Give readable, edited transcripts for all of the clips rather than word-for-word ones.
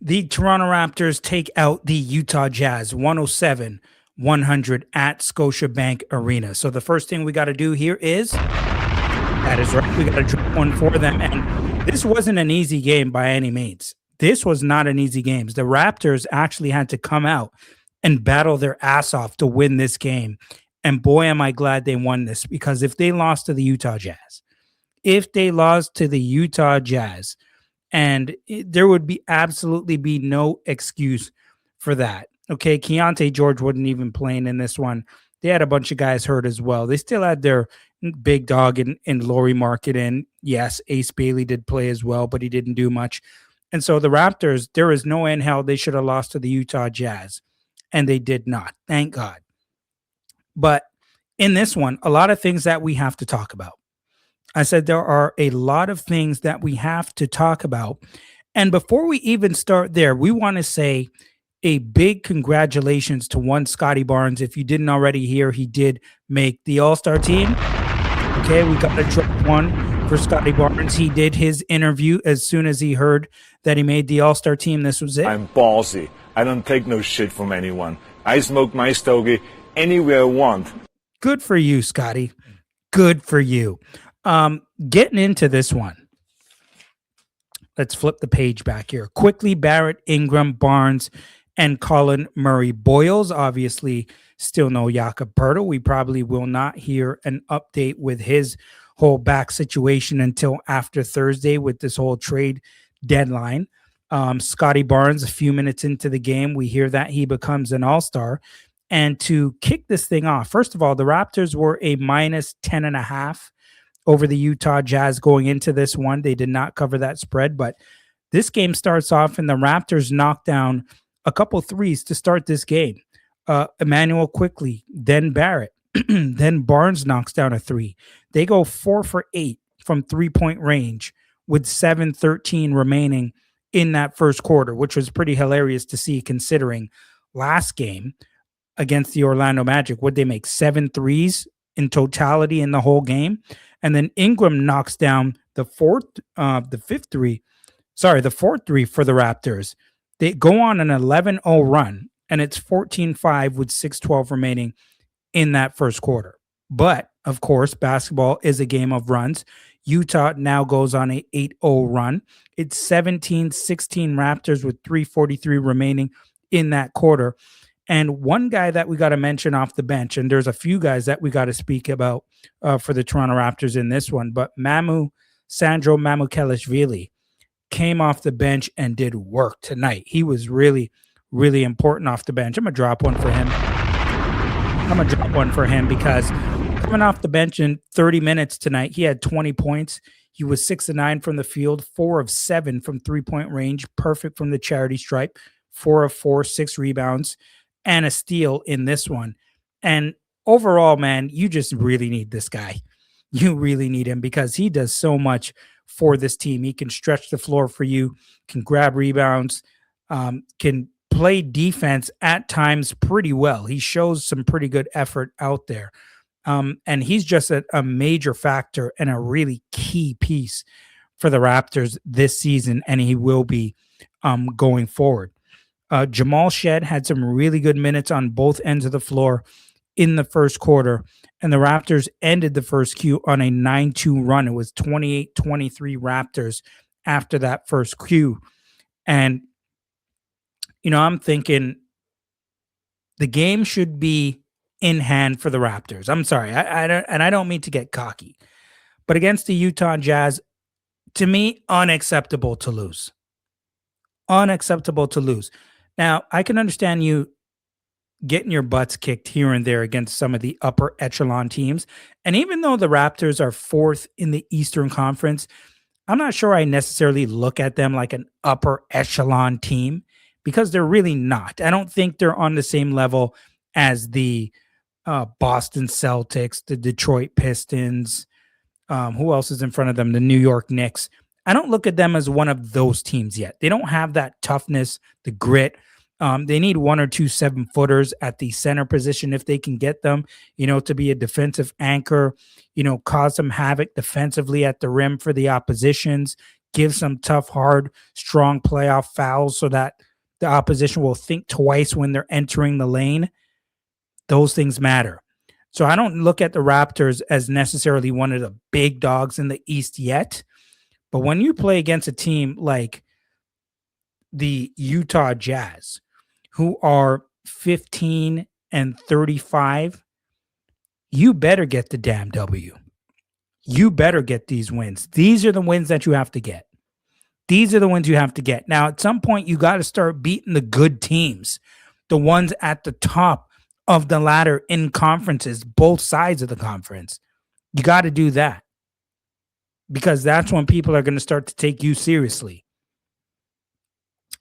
The Toronto Raptors take out the Utah Jazz 107-100 at Scotiabank Arena. So the first thing we got to do here is, that is right, we got to drop one for them. And this wasn't an easy game by any means. This was not an easy game. The Raptors actually had to come out and battle their ass off to win this game. And boy, am I glad they won this, because if they lost to the Utah Jazz, and there would be absolutely be no excuse for that. Okay, Keontae George wasn't even playing in this one. They had a bunch of guys hurt as well. They still had their big dog in Lauri Markkanen. Yes, Ace Bailey did play as well, but he didn't do much. And so the Raptors, there is no in hell they should have lost to the Utah Jazz, and they did not. Thank God. But in this one, a lot of things that we have to talk about. I said there are a lot of things that we have to talk about. And before we even start there, we want to say a big congratulations to one Scottie Barnes. If you didn't already hear, he did make the All-Star team. Okay, we got to drop one for Scottie Barnes. He did his interview as soon as he heard that he made the All-Star team. This was it. I'm ballsy. I don't take no shit from anyone. I smoke my stogie anywhere I want. Good for you, Scottie. Good for you. Getting into this one. Let's flip the page back here. Quickley, Barrett, Ingram, Barnes, and Colin Murray. Boyles, obviously, still no Jakob Poeltl. We probably will not hear an update with his whole back situation until after Thursday with this whole trade deadline. Scottie Barnes, a few minutes into the game, we hear that he becomes an all-star. And to kick this thing off, first of all, the Raptors were a minus 10.5 over the Utah Jazz going into this one. They did not cover that spread, but this game starts off and the Raptors knock down a couple threes to start this game. Immanuel Quickley, then Barrett, then Barnes knocks down a three. They go 4 for 8 from three-point range with 7:13 remaining in that first quarter, which was pretty hilarious to see considering last game against the Orlando Magic, would they make 7 threes in totality in the whole game? And then Ingram knocks down the fourth three for the Raptors. They go on an 11-0 run, and it's 14-5 with 6:12 remaining in that first quarter. But, of course, basketball is a game of runs. Utah now goes on a 8-0 run. It's 17-16 Raptors with 3:43 remaining in that quarter. And one guy that we got to mention off the bench, and there's a few guys that we got to speak about for the Toronto Raptors in this one, but Sandro Mamukelashvili came off the bench and did work tonight. He was really, really important off the bench. I'm going to drop one for him because coming off the bench in 30 minutes tonight, he had 20 points. He was 6 of 9 from the field, 4 of 7 from three-point range, perfect from the charity stripe, 4 of 4, 6 rebounds, and a steal in this one. And overall, man, you just really need this guy. You really need him because he does so much for this team. He can stretch the floor for you, can grab rebounds, can play defense at times pretty well. He shows some pretty good effort out there. And he's just a major factor and a really key piece for the Raptors this season, and he will be going forward. Jamal Shed had some really good minutes on both ends of the floor in the first quarter, and the Raptors ended the first Q on a 9-2 run. It was 28-23 Raptors after that first Q. And, I'm thinking the game should be in hand for the Raptors. I'm sorry, I don't mean to get cocky, but against the Utah Jazz, to me, unacceptable to lose. Unacceptable to lose. Now, I can understand you getting your butts kicked here and there against some of the upper echelon teams. And even though the Raptors are 4th in the Eastern Conference, I'm not sure I necessarily look at them like an upper echelon team because they're really not. I don't think they're on the same level as the Boston Celtics, the Detroit Pistons. Who else is in front of them? The New York Knicks. I don't look at them as one of those teams yet. They don't have that toughness, the grit. They need 1 or 2 7-footers at the center position if they can get them, to be a defensive anchor, cause some havoc defensively at the rim for the oppositions, give some tough, hard, strong playoff fouls so that the opposition will think twice when they're entering the lane. Those things matter. So I don't look at the Raptors as necessarily one of the big dogs in the East yet. But when you play against a team like the Utah Jazz, who are 15-35, you better get the damn W. You better get these wins. These are the wins that you have to get. These are the ones you have to get. Now, at some point, you got to start beating the good teams, the ones at the top of the ladder in conferences, both sides of the conference. You got to do that because that's when people are going to start to take you seriously.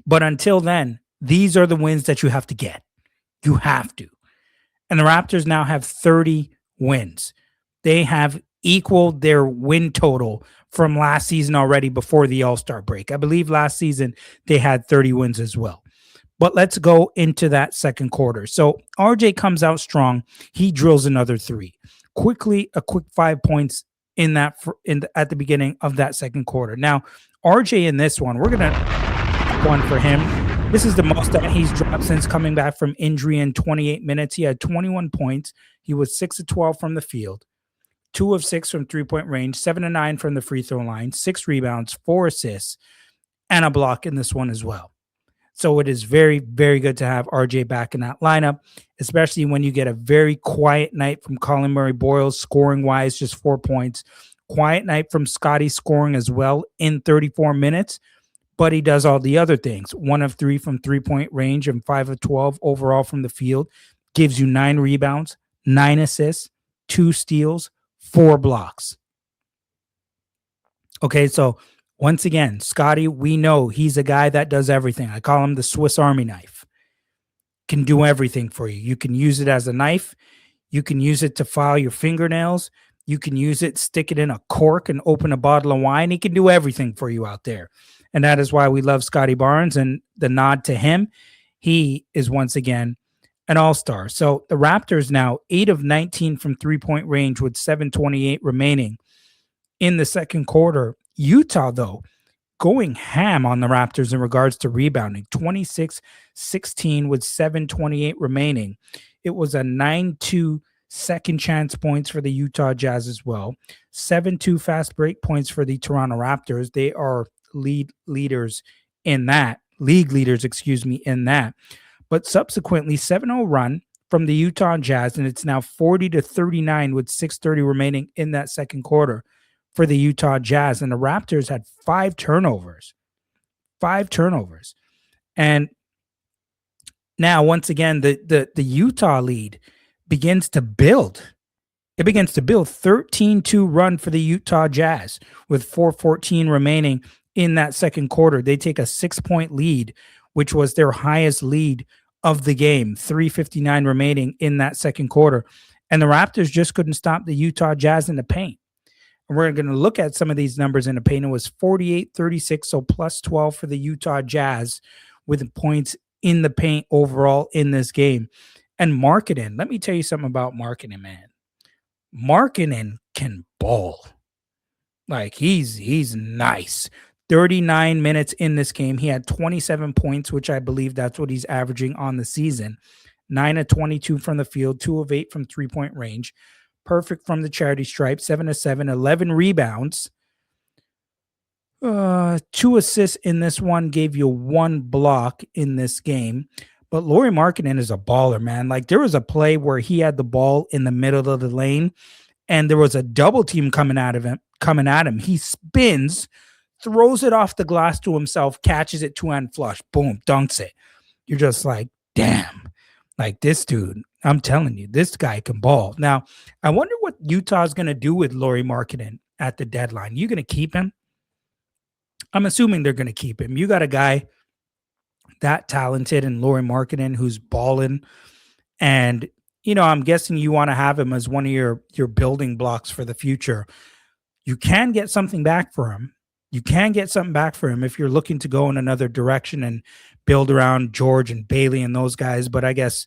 But until then, these are the wins that you have to get. You have to. And the Raptors now have 30 wins. They have equaled their win total from last season already before the All-Star break. I believe last season they had 30 wins as well. But let's go into that second quarter. So RJ comes out strong. He drills another three. Quickly, a quick 5 points at the beginning of that second quarter. Now, RJ in this one, we're going to one for him. This is the most that he's dropped since coming back from injury in 28 minutes. He had 21 points. He was 6 of 12 from the field, 2 of 6 from three-point range, 7 of 9 from the free throw line, 6 rebounds, 4 assists, and a block in this one as well. So it is very, very good to have RJ back in that lineup, especially when you get a very quiet night from Colin Murray-Boyles, scoring-wise, just 4 points. Quiet night from Scottie scoring as well in 34 minutes, but he does all the other things. 1 of 3 from three-point range and 5 of 12 overall from the field. Gives you 9 rebounds, 9 assists, 2 steals, 4 blocks. Okay, so once again, Scottie, we know he's a guy that does everything. I call him the Swiss Army knife. Can do everything for you. You can use it as a knife. You can use it to file your fingernails. You can use it, stick it in a cork and open a bottle of wine. He can do everything for you out there. And that is why we love Scottie Barnes, and the nod to him. He is once again an all-star. So the Raptors now 8 of 19 from three-point range with 7:28 remaining in the second quarter. Utah, though, going ham on the Raptors in regards to rebounding, 26-16 with 7:28 remaining. It was a 9-2 second chance points for the Utah Jazz as well. 7-2 fast break points for the Toronto Raptors. They are league leaders in that. But subsequently, 7-0 run from the Utah Jazz, and it's now 40-39 with 6:30 remaining in that second quarter for the Utah Jazz. And the Raptors had 5 turnovers. 5 turnovers. And now, once again, the Utah lead begins to build. It begins to build. 13-2 run for the Utah Jazz with 4:14 remaining in that second quarter. They take a 6-point lead, which was their highest lead of the game. 3:59 remaining in that second quarter. And the Raptors just couldn't stop the Utah Jazz in the paint. And we're going to look at some of these numbers in the paint. It was 48-36, so plus 12 for the Utah Jazz with points in the paint overall in this game. And Markkanen, let me tell you something about Markkanen, man. Markkanen can ball. Like, he's nice. 39 minutes in this game. He had 27 points, which I believe that's what he's averaging on the season. 9 of 22 from the field, 2 of 8 from three-point range. Perfect from the charity stripe, 7 of 7, 11 rebounds. 2 assists in this one, gave you 1 block in this game. But Lauri Markkanen is a baller, man. Like, there was a play where he had the ball in the middle of the lane, and there was a double team coming at him. He spins, throws it off the glass to himself, catches it two-hand flush, boom, dunks it. You're just like, damn. Like, this dude, I'm telling you, this guy can ball. Now, I wonder what Utah's going to do with Lauri Markkanen at the deadline. You going to keep him? I'm assuming they're going to keep him. You got a guy that talented in Lauri Markkanen who's balling. And, you know, I'm guessing you want to have him as one of your building blocks for the future. You can get something back for him. If you're looking to go in another direction and build around George and Bailey and those guys. But I guess,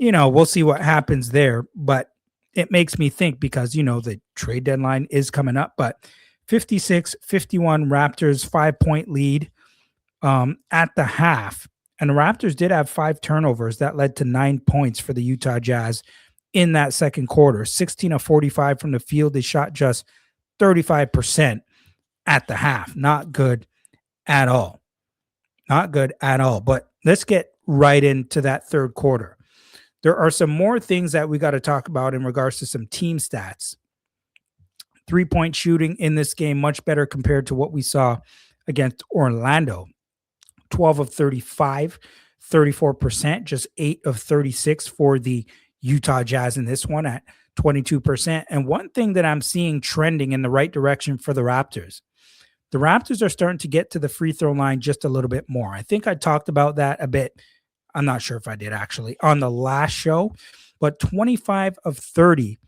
you know, we'll see what happens there. But it makes me think because, you know, the trade deadline is coming up. But 56-51 Raptors 5-point lead at the half. And the Raptors did have 5 turnovers that led to 9 points for the Utah Jazz in that second quarter. 16 of 45 from the field. They shot just 35% at the half. Not good at all. Not good at all. But let's get right into that third quarter. There are some more things that we got to talk about in regards to some team stats. 3-point shooting in this game, much better compared to what we saw against Orlando. 12 of 35, 34%, just 8 of 36 for the Utah Jazz in this one at 22%. And one thing that I'm seeing trending in the right direction for the Raptors are starting to get to the free throw line just a little bit more. I think I talked about that a bit. I'm not sure if I did actually on the last show, but 25 of 30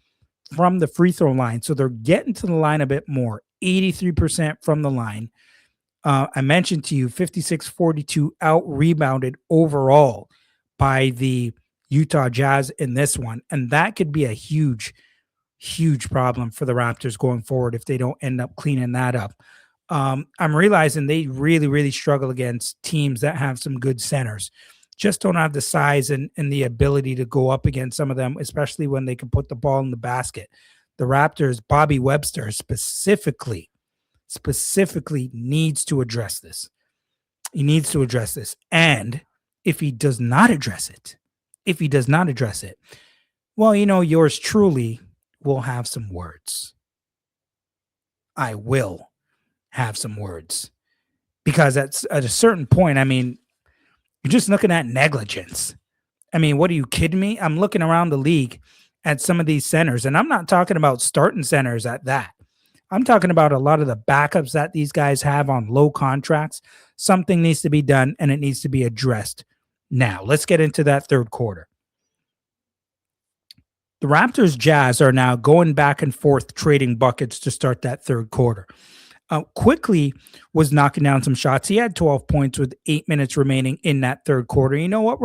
from the free throw line. So they're getting to the line a bit more, 83% from the line. I mentioned to you 56-42 out rebounded overall by the Utah Jazz in this one. And that could be a huge, huge problem for the Raptors going forward if they don't end up cleaning that up. I'm realizing they really, really struggle against teams that have some good centers. Just don't have the size and the ability to go up against some of them, especially when they can put the ball in the basket. The Raptors, Bobby Webster specifically needs to address this. He needs to address this. And if he does not address it, well, yours truly will have some words. I will have some words. Because at a certain point, you're just looking at negligence. What are you kidding me? I'm looking around the league at some of these centers, and I'm not talking about starting centers at that. I'm talking about a lot of the backups that these guys have on low contracts. Something needs to be done, and it needs to be addressed now. Let's get into that third quarter. The Raptors Jazz are now going back and forth trading buckets to start that third quarter. Quickley was knocking down some shots. He had 12 points with 8 minutes remaining in that third quarter. You know what?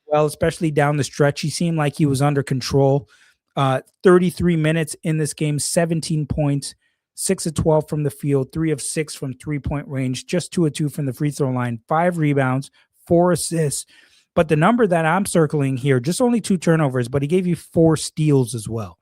Well, especially down the stretch, he seemed like he was under control. 33 minutes in this game, 17 points, 6 of 12 from the field, 3 of 6 from three-point range, just 2 of 2 from the free throw line, 5 rebounds, 4 assists. But the number that I'm circling here, just only 2 turnovers, but he gave you 4 steals as well.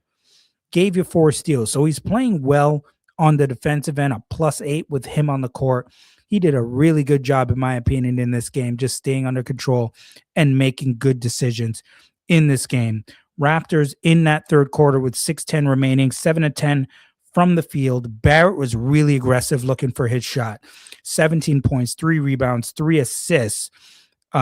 Gave you 4 steals. So he's playing well on the defensive end, a +8 with him on the court. He did a really good job, in my opinion, in this game, just staying under control and making good decisions in this game. Raptors in that third quarter with 6:10 remaining, 7 of 10 from the field. Barrett was really aggressive looking for his shot. 17 points, 3 rebounds, 3 assists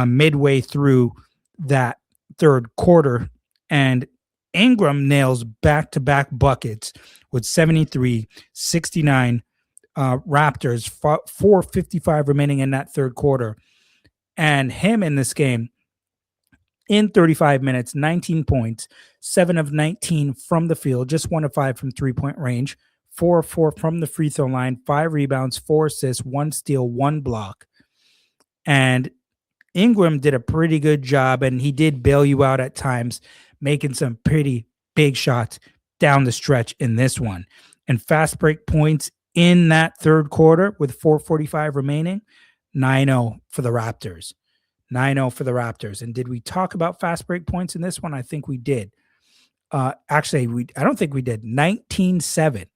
midway through that third quarter. And Ingram nails back-to-back buckets with 73, 69 Raptors, 4:55 remaining in that third quarter. And him in this game, in 35 minutes, 19 points, 7 of 19 from the field, just 1 of 5 from three-point range, 4 of 4 from the free throw line, 5 rebounds, 4 assists, 1 steal, 1 block. And Ingram did a pretty good job, and he did bail you out at times, making some pretty big shots down the stretch in this one. And fast break points in that third quarter with 4:45 remaining, 9-0 for the Raptors. 9-0 for the Raptors. And did we talk about fast break points in this one? I think we did. Actually, I don't think we did. 19-7.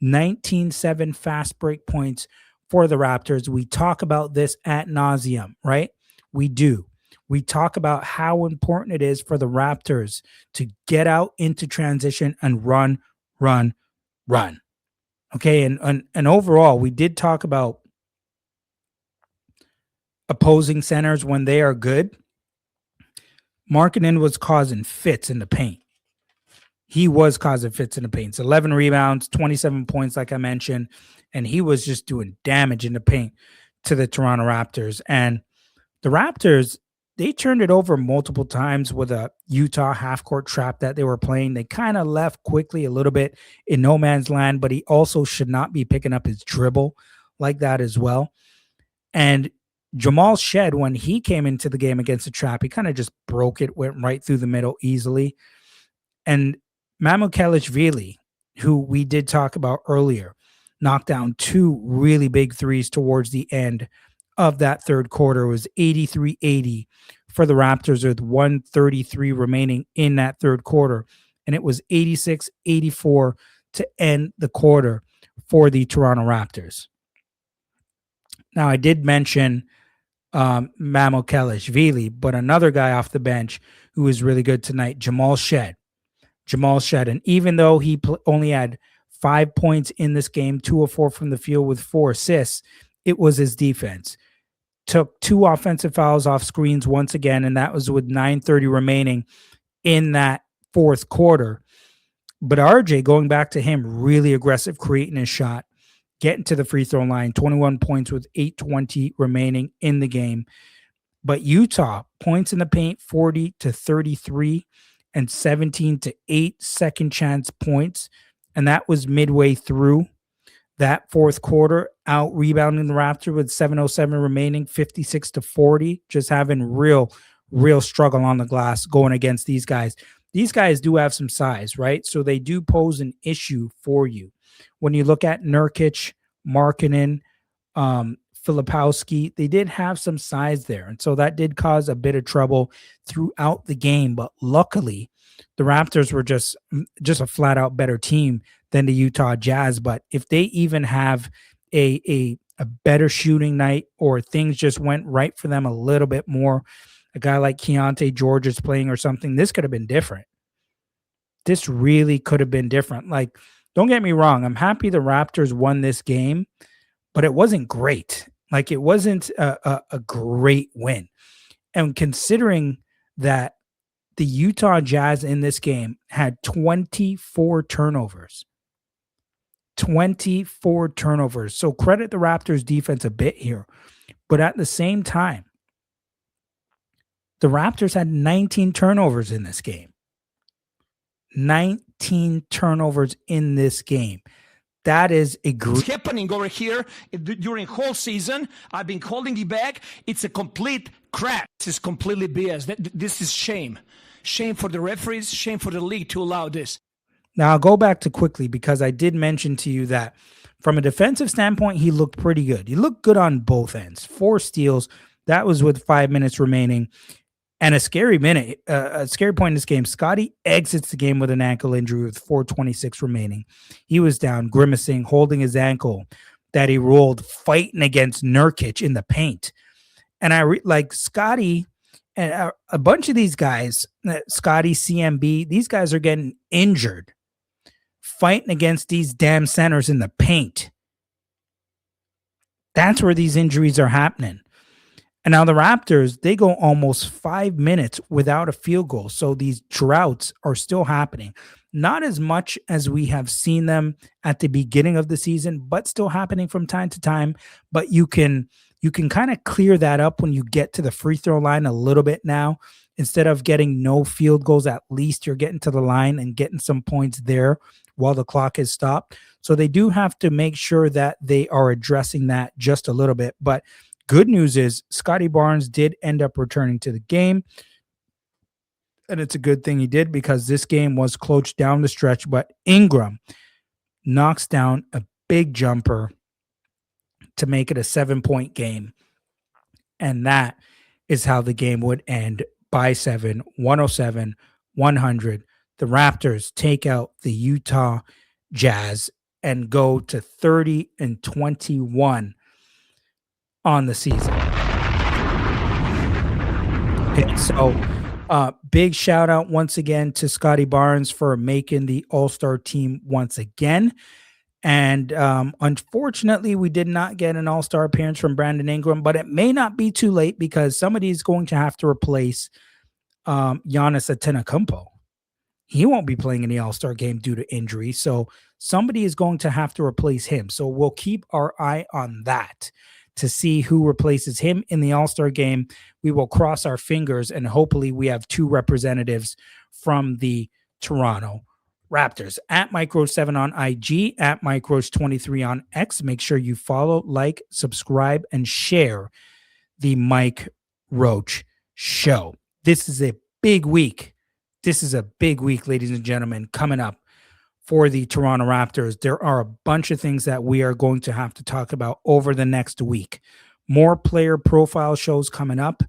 19-7 fast break points for the Raptors. We talk about this ad nauseum, right? We do. We talk about how important it is for the Raptors to get out into transition and run. Okay, and overall, we did talk about opposing centers when they are good. Markkanen was causing fits in the paint. He was causing fits in the paint. 11 rebounds, 27 points, like I mentioned, and he was just doing damage in the paint to the Toronto Raptors. And the Raptors, they turned it over multiple times with a Utah half-court trap that they were playing. They kind of left Quickley a little bit in no man's land, but he also should not be picking up his dribble like that as well. And Jamal Shed, when he came into the game against the trap, he kind of just broke it, went right through the middle easily. And Mamukelashvili, who we did talk about earlier, knocked down two really big threes towards the end of that third quarter. It was 83-80 for the Raptors with 133 remaining in that third quarter. And it was 86-84 to end the quarter for the Toronto Raptors. Now, I did mention Mamukelashvili, but another guy off the bench who was really good tonight, Jamal Shead. And even though he only had 5 points in this game, 2 of 4 from the field with 4 assists, it was his defense. Took 2 offensive fouls off screens once again, and that was with 9:30 remaining in that fourth quarter. But RJ, going back to him, really aggressive, creating his shot, getting to the free throw line, 21 points with 8:20 remaining in the game. But Utah, points in the paint, 40-33 and 17-8 second chance points. And that was midway through that fourth quarter, out rebounding the Raptors with 7:07 remaining, 56-40, just having real struggle on the glass going against these guys. These guys do have some size, right? So they do pose an issue for you. When you look at Nurkic, Markkanen, Filipowski, they did have some size there. And so that did cause a bit of trouble throughout the game. But luckily, the Raptors were just a flat out better team than the Utah Jazz. But if they even have a better shooting night, or things just went right for them a little bit more, a guy like Keontae George is playing or something, this could have been different. This really could have been different. Like, don't get me wrong, I'm happy the Raptors won this game, but it wasn't great. Like, it wasn't a great win. And considering that the Utah Jazz in this game had 24 turnovers. 24 turnovers. So credit the Raptors defense a bit here. But at the same time, the Raptors had 19 turnovers in this game. 19 turnovers in this game. That is a It's happening over here during whole season. I've been holding it back. It's a complete crap. This is completely BS. This is shame. Shame for the referees, shame for the league to allow this. Now, I'll go back to Quickley, because I did mention to you that from a defensive standpoint, he looked pretty good. He looked good on both ends. 4 steals. That was with 5 minutes remaining. And a scary point in this game, Scottie exits the game with an ankle injury with 4:26 remaining. He was down, grimacing, holding his ankle that he rolled, fighting against Nurkic in the paint. And like Scottie and a bunch of these guys, Scottie, CMB, these guys are getting injured fighting against these damn centers in the paint. That's where these injuries are happening. And now the Raptors, they go almost 5 minutes without a field goal. So these droughts are still happening. Not as much as we have seen them at the beginning of the season, but still happening from time to time. But you can kind of clear that up when you get to the free throw line a little bit now. Instead of getting no field goals, at least you're getting to the line and getting some points there while the clock is stopped. So they do have to make sure that they are addressing that just a little bit. But good news is Scottie Barnes did end up returning to the game. And it's a good thing he did, because this game was close down the stretch. But Ingram knocks down a big jumper to make it a 7-point game. And that is how the game would end, by 7, 107-100. The Raptors take out the Utah Jazz and go to 30-21 on the season. Okay, so big shout out once again to Scottie Barnes for making the All-Star team once again. And unfortunately, we did not get an All-Star appearance from Brandon Ingram, but it may not be too late, because somebody is going to have to replace Giannis Antetokounmpo. He won't be playing in the All-Star game due to injury, so somebody is going to have to replace him. So we'll keep our eye on that to see who replaces him in the All-Star game. We will cross our fingers, and hopefully we have 2 representatives from the Toronto Raptors. At MikeRoach7 on IG, at MikeRoach23 on X. Make sure you follow, like, subscribe, and share the Mike Roach Show. This is a big week this is a big week, ladies and gentlemen, coming up for the Toronto Raptors. There are a bunch of things that we are going to have to talk about over the next week. More player profile shows coming up,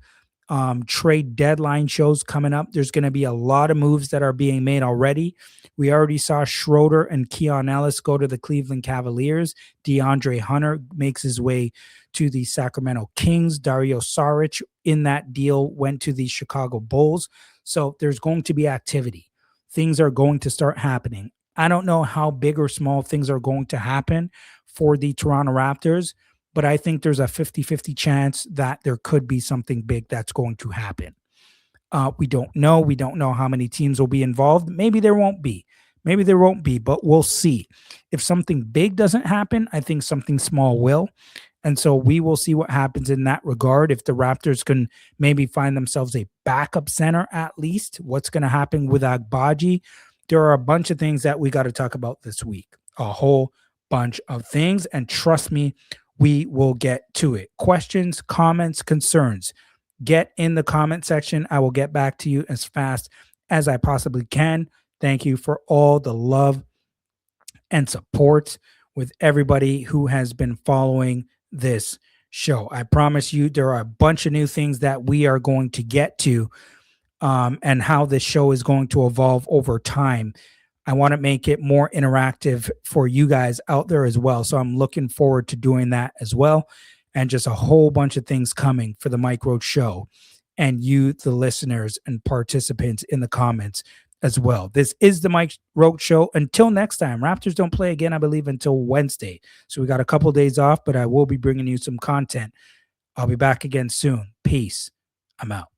trade deadline shows coming up. There's going to be a lot of moves that are being made already. We already saw Schroeder and Keon Ellis go to the Cleveland Cavaliers. DeAndre Hunter makes his way to the Sacramento Kings. Dario Saric in that deal went to the Chicago Bulls. So there's going to be activity. Things are going to start happening. I don't know how big or small things are going to happen for the Toronto Raptors, but I think there's a 50-50 chance that there could be something big that's going to happen. We don't know. We don't know how many teams will be involved. Maybe there won't be. Maybe there won't be, but we'll see. If something big doesn't happen, I think something small will. And so we will see what happens in that regard. If the Raptors can maybe find themselves a backup center at least, what's going to happen with Agbaji? There are a bunch of things that we got to talk about this week. A whole bunch of things. And trust me, we will get to it. Questions, comments, concerns, get in the comment section. I will get back to you as fast as I possibly can. Thank you for all the love and support with everybody who has been following this show. I promise you there are a bunch of new things that we are going to get to, and how this show is going to evolve over time. I want to make it more interactive for you guys out there as well. So I'm looking forward to doing that as well. And just a whole bunch of things coming for the Mike Roach Show and you, the listeners and participants in the comments as well. This is the Mike Roach Show. Until next time, Raptors don't play again, I believe, until Wednesday. So we got a couple days off, but I will be bringing you some content. I'll be back again soon. Peace. I'm out.